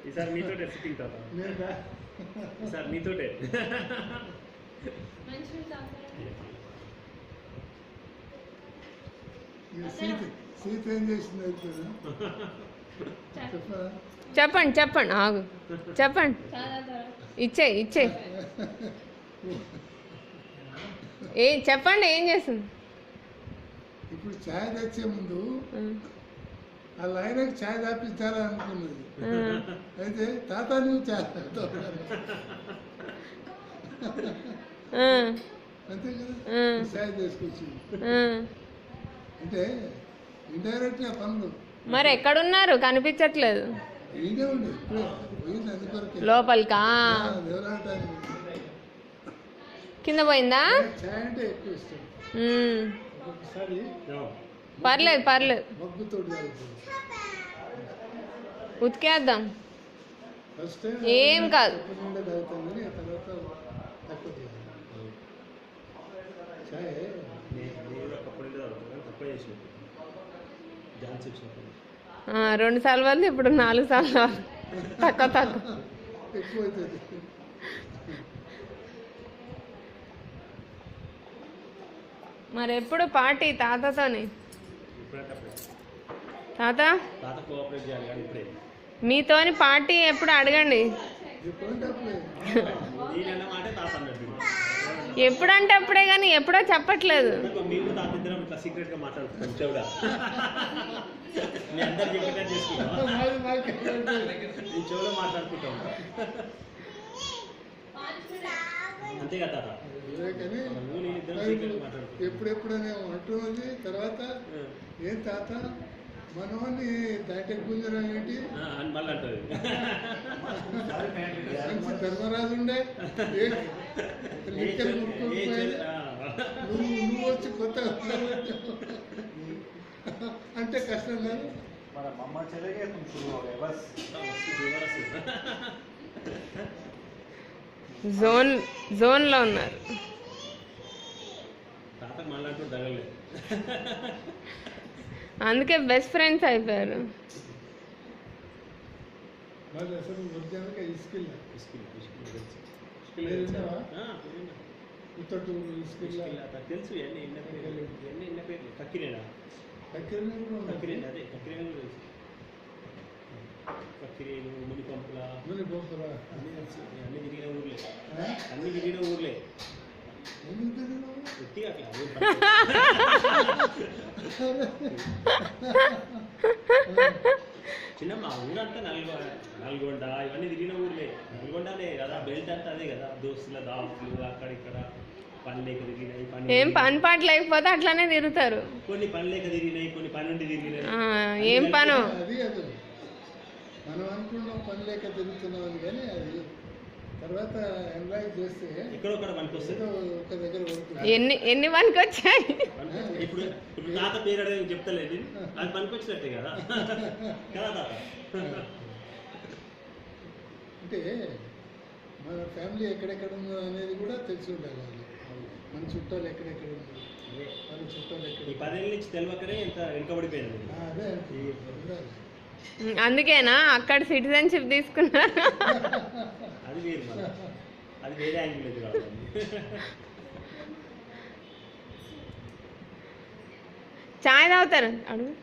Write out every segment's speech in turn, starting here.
ఈసారి నీతోటే సిట్టింగ్ తాత. ఈసారి నీతోటే. సీత ఏం చేసింది అయిపోయింది. చెప్పండి చెప్పండి ఆగు చెప్పండి. ఇచ్చే చెప్పండి ఏం చేస్తుంది. ఇప్పుడు ఛాయ్ తెచ్చే ముందు ఆ లైన్కి ఛాయ్ తాపించాలని అనుకున్నది. అయితే తాత నువ్వు ఛాయ్ తాగుతావు అంతే కదా, ఛాయ్ తీసుకొచ్చింది. అంటే ఇండైరెక్ట్ గా పనులు. మరి ఎక్కడున్నారు కనిపించట్లేదు. ఈడే ఉండి ఇప్పుడే పోయింది అందుకొరకే లోపలికా దేవరాటానికి కింద పోయిందా. ఛాయ్ అంటే ఎక్కువ ఇష్టం. ఒక్కొక్కసారి పర్లేదు మగ్గుతో తాగుతుంది. ఉతికేద్దాం ఫస్ట్ టైం ఏం కాదు. తప్పకుండా తాగుతాం కానీ ఆ తర్వాత తక్కువ ఛాయ్ ఆ, 2 సార్లు వాళ్ళు ఇప్పుడు 4 సార్లు తక్కువ ఎక్కువ అవుతుంది. మరి ఎప్పుడు పార్టీ తాతతోని. తాత మీతోని పార్టీ ఎప్పుడు అడగండి. ఎప్పుడంటే అప్పుడే కానీ ఎప్పుడో చెప్పట్లేదు. అంతే కదా ఎప్పుడెప్పుడనే అంటున్నది. తర్వాత ఏం తాత మనవాన్ని దాంట్లో గుంజరం ఏంటి మంచి ధర్మరాజు ఉండే నువ్వు వచ్చి కొత్త అంటే కష్టం కాదు. జోన్లో ఉన్నారు. అందుకే బెస్ట్ ఫ్రెండ్స్ అయిపోయారు. తెలుసు కక్కిరేలు మునిపంపుల అన్ని తిరిగిన ఊర్లే. అన్ని తిరిగిన ఊర్లే చిన్న మా ఊరంతా నల్గొండ ఇవన్నీ తిరిగిన ఊర్లే. నల్గొండనే కదా బెల్ట్ అంతా అదే కదా. దోస్తుల దాపులు అక్కడిక్కడ పనిలేక తిరిగినాయి. ఏం పని పాట లేకపోతే అట్లానే తిరుగుతారు. కొన్ని పనిలేక తిరిగినాయి, కొన్ని పని ఉండి తిరిగినాయి. ఏం పను అది అది మనం అనుకున్నాం పని లేక తిరుగుతున్నాం అని. కానీ అది తర్వాత ఎంజాయ్ చేస్తే ఎక్కడొక్కడ పనికి వస్తుంది. ఒక దగ్గర ఎన్ని పనికి వచ్చాయి. ఇప్పుడు తాత పేరు అడిగి చెప్తలేదు, అది పనికి వచ్చినట్టే కదా కదా తాత. అంటే మన ఫ్యామిలీ ఎక్కడెక్కడ ఉందో అనేది కూడా తెలిసి ఉండాలి. మన చుట్టాలు ఎక్కడెక్కడ ఉన్నారు, మన చుట్టాలు ఎక్కడ. ఈ 10 ఏళ్ళ నుంచి తెలియకనే ఎంత వెనుకబడిపోయింది. అదే అందుకేనా అక్కడ సిటిజన్షిప్ తీసుకున్నారు. అది వేరు, అది వేరే యాంగిల్ కాదు. చాయ్ తాగుతారు అడుగు.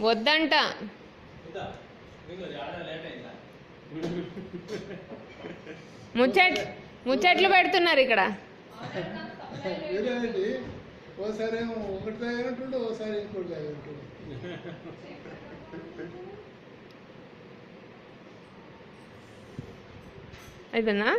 వద్దంట. ముచ్చట్లు పెడుతున్నారు ఇక్కడ. ఓసారి ఏమో ఒకటి తాగినట్టుండే, ఓసారి ఇంకోటి తాగినట్టుండే. అయిపోయిందా?